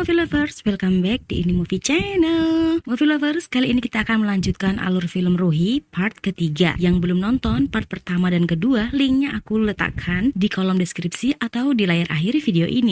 Movie Lovers, welcome back di Ini Movie Channel. Movie Lovers, kali ini kita akan melanjutkan alur film Ruhi part ketiga. Yang belum nonton part pertama dan kedua, linknya aku letakkan di kolom deskripsi atau di layar akhir video ini.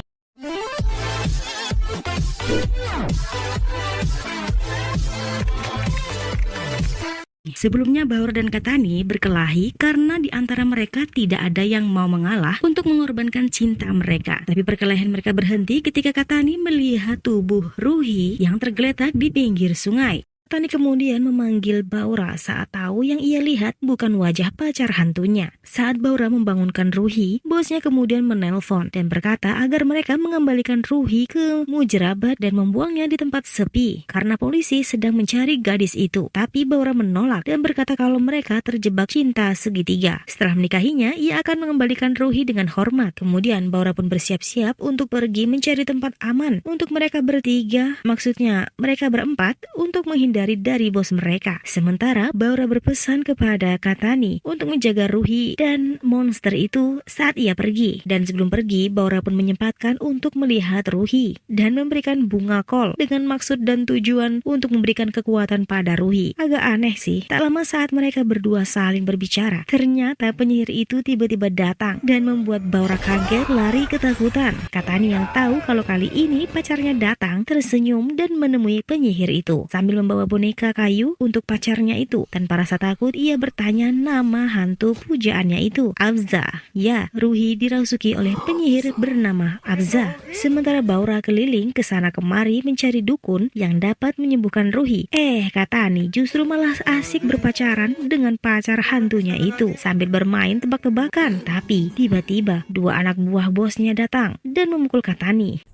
Sebelumnya Bauer dan Katani berkelahi karena di antara mereka tidak ada yang mau mengalah untuk mengorbankan cinta mereka. Tapi perkelahian mereka berhenti ketika Katani melihat tubuh Ruhi yang tergeletak di pinggir sungai. Katani kemudian memanggil Baura saat tahu yang ia lihat bukan wajah pacar hantunya. Saat Baura membangunkan Ruhi, bosnya kemudian menelpon dan berkata agar mereka mengembalikan Ruhi ke Mujrabat dan membuangnya di tempat sepi karena polisi sedang mencari gadis itu. Tapi Baura menolak dan berkata kalau mereka terjebak cinta segitiga. Setelah menikahinya, ia akan mengembalikan Ruhi dengan hormat. Kemudian Baura pun bersiap-siap untuk pergi mencari tempat aman untuk mereka bertiga, maksudnya mereka berempat, untuk menghindari dari bos mereka. Sementara Baura berpesan kepada Katani untuk menjaga Ruhi dan monster itu saat ia pergi. Dan sebelum pergi, Baura pun menyempatkan untuk melihat Ruhi dan memberikan bunga kol dengan maksud dan tujuan untuk memberikan kekuatan pada Ruhi. Agak aneh sih, tak lama saat mereka berdua saling berbicara, ternyata penyihir itu tiba-tiba datang dan membuat Baura kaget lari ketakutan. Katani yang tahu kalau kali ini pacarnya datang tersenyum dan menemui penyihir itu sambil membawa boneka kayu untuk pacarnya itu. Tanpa rasa takut, ia bertanya nama hantu pujaannya itu, Abza. Ya, Ruhi dirasuki oleh penyihir bernama Abza. Sementara Baura keliling ke sana kemari mencari dukun yang dapat menyembuhkan Ruhi. Katani justru malah asik berpacaran dengan pacar hantunya itu sambil bermain tebak-tebakan. Tapi tiba-tiba dua anak buah bosnya datang dan memukul Katani.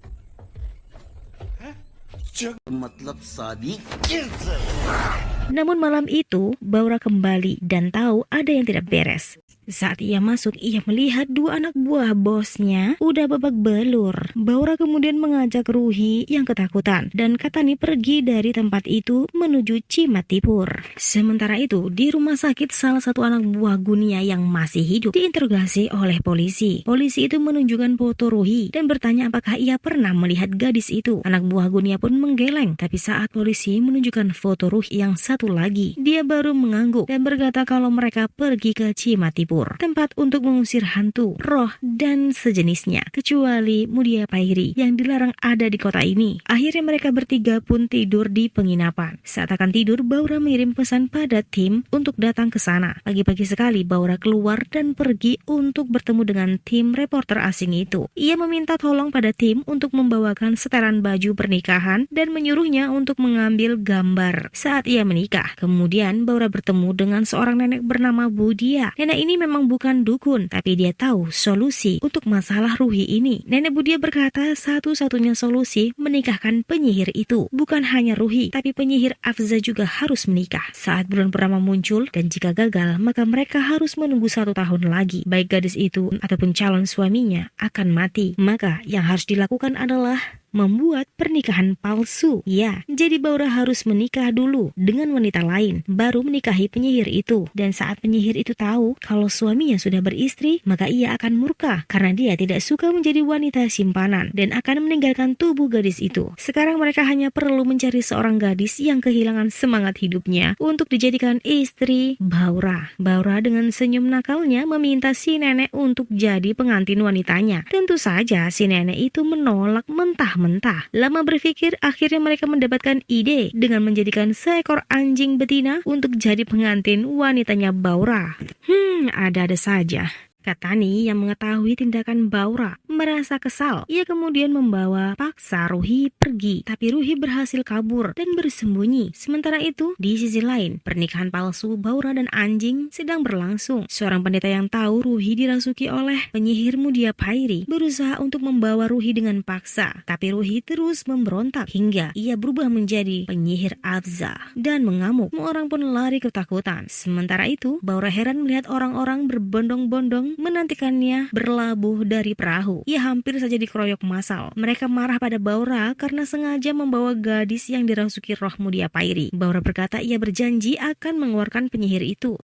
Namun malam itu, Baura kembali dan tahu ada yang tidak beres. Saat ia masuk, ia melihat dua anak buah bosnya udah babak belur. Baura kemudian mengajak Ruhi yang ketakutan dan Katani pergi dari tempat itu menuju Cimatipur. Sementara itu, di rumah sakit salah satu anak buah Gunia yang masih hidup diinterogasi oleh polisi. Polisi itu menunjukkan foto Ruhi dan bertanya apakah ia pernah melihat gadis itu. Anak buah Gunia pun menggeleng, tapi saat polisi menunjukkan foto Ruhi yang satu lagi, dia baru mengangguk dan berkata kalau mereka pergi ke Cimatipur, tempat untuk mengusir hantu, roh, dan sejenisnya, kecuali Mudia Pairi yang dilarang ada di kota ini. Akhirnya mereka bertiga pun tidur di penginapan. Saat akan tidur, Baura mengirim pesan pada tim untuk datang ke sana. Pagi-pagi sekali Baura keluar dan pergi untuk bertemu dengan tim reporter asing itu. Ia meminta tolong pada tim untuk membawakan setelan baju pernikahan dan menyuruhnya untuk mengambil gambar saat ia menikah. Kemudian Baura bertemu dengan seorang nenek bernama Budia. Nenek ini memang bukan dukun, tapi dia tahu solusi untuk masalah Ruhi ini. Nenek Budia berkata satu-satunya solusi menikahkan penyihir itu. Bukan hanya Ruhi, tapi penyihir Afza juga harus menikah. Saat bulan purnama muncul dan jika gagal, maka mereka harus menunggu 1 tahun lagi. Baik gadis itu ataupun calon suaminya akan mati. Maka yang harus dilakukan adalah membuat pernikahan palsu. Ya, jadi Baura harus menikah dulu dengan wanita lain, baru menikahi penyihir itu. Dan saat penyihir itu tahu kalau suaminya sudah beristri, maka ia akan murka karena dia tidak suka menjadi wanita simpanan dan akan meninggalkan tubuh gadis itu. Sekarang mereka hanya perlu mencari seorang gadis yang kehilangan semangat hidupnya untuk dijadikan istri Baura. Baura dengan senyum nakalnya meminta si nenek untuk jadi pengantin wanitanya. Tentu saja si nenek itu menolak mentah-mentah. Lama berpikir, akhirnya mereka mendapatkan ide dengan menjadikan seekor anjing betina untuk jadi pengantin wanitanya Baura. Ada-ada saja. Katani yang mengetahui tindakan Baura merasa kesal. Ia kemudian membawa paksa Ruhi pergi, tapi Ruhi berhasil kabur dan bersembunyi. Sementara itu, di sisi lain, pernikahan palsu Baura dan anjing sedang berlangsung. Seorang pendeta yang tahu Ruhi dirasuki oleh penyihir Mudia Pairi berusaha untuk membawa Ruhi dengan paksa, tapi Ruhi terus memberontak hingga ia berubah menjadi penyihir Afza dan mengamuk. Semua orang pun lari ketakutan. Sementara itu, Baura heran melihat orang-orang berbondong-bondong menantikannya berlabuh dari perahu. Ia hampir saja dikeroyok massal. Mereka marah pada Baura karena sengaja membawa gadis yang dirasuki roh Mudia Pairi. Baura berkata ia berjanji akan mengeluarkan penyihir itu.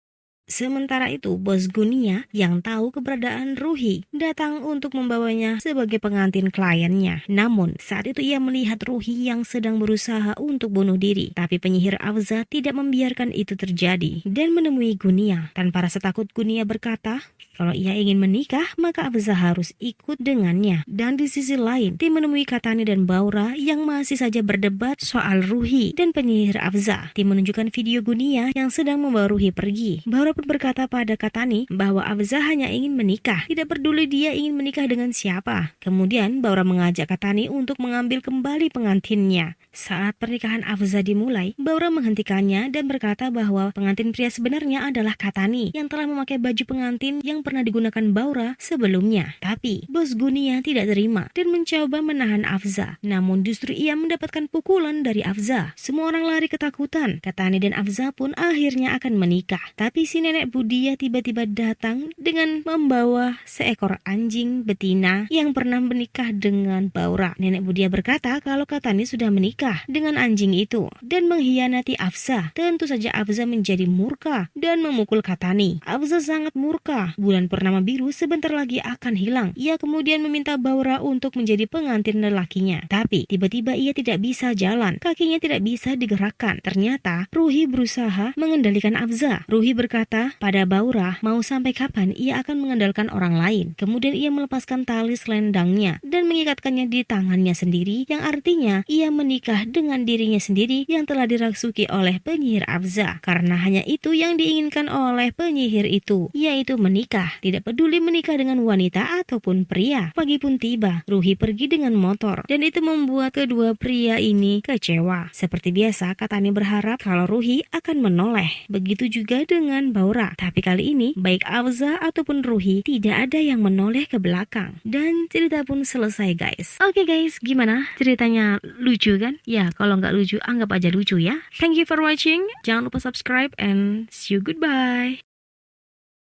Sementara itu, bos Gunia yang tahu keberadaan Ruhi datang untuk membawanya sebagai pengantin kliennya. Namun, saat itu ia melihat Ruhi yang sedang berusaha untuk bunuh diri. Tapi penyihir Afza tidak membiarkan itu terjadi dan menemui Gunia. Tanpa rasa takut, Gunia berkata, kalau ia ingin menikah, maka Afza harus ikut dengannya. Dan di sisi lain, tim menemui Katani dan Baura yang masih saja berdebat soal Ruhi dan penyihir Afza. Tim menunjukkan video Gunia yang sedang membawa Ruhi pergi. Baura pun berkata pada Katani bahwa Afza hanya ingin menikah, tidak peduli dia ingin menikah dengan siapa. Kemudian Baura mengajak Katani untuk mengambil kembali pengantinnya. Saat pernikahan Afza dimulai, Baura menghentikannya dan berkata bahwa pengantin pria sebenarnya adalah Katani yang telah memakai baju pengantin yang pernah digunakan Baura sebelumnya. Tapi bos Gunia tidak terima dan mencoba menahan Afza. Namun justru ia mendapatkan pukulan dari Afza. Semua orang lari ketakutan. Katani dan Afza pun akhirnya akan menikah. Tapi si nenek Budia tiba-tiba datang dengan membawa seekor anjing betina yang pernah menikah dengan Baura. Nenek Budia berkata kalau Katani sudah menikah dengan anjing itu dan mengkhianati Afza. Tentu saja Afza menjadi murka dan memukul Katani. Afza sangat murka. Bulan purnama biru sebentar lagi akan hilang. Ia kemudian meminta Baura untuk menjadi pengantin lelakinya. Tapi tiba-tiba ia tidak bisa jalan. Kakinya tidak bisa digerakkan. Ternyata Ruhi berusaha mengendalikan Afza. Ruhi berkata pada Baura mau sampai kapan ia akan mengandalkan orang lain. Kemudian ia melepaskan tali selendangnya dan mengikatkannya di tangannya sendiri, yang artinya ia menikah dengan dirinya sendiri yang telah dirasuki oleh penyihir Afza. Karena hanya itu yang diinginkan oleh penyihir itu, yaitu menikah. Tidak peduli menikah dengan wanita ataupun pria. Pagi pun tiba, Ruhi pergi dengan motor dan itu membuat kedua pria ini kecewa. Seperti biasa, Katani berharap kalau Ruhi akan menoleh. Begitu juga dengan Baura. Tapi kali ini, baik Afza ataupun Ruhi tidak ada yang menoleh ke belakang. Dan cerita pun selesai guys. Oke guys, gimana? Ceritanya lucu kan? Ya, kalau nggak lucu, anggap aja lucu ya. Thank you for watching. Jangan lupa subscribe and see you goodbye.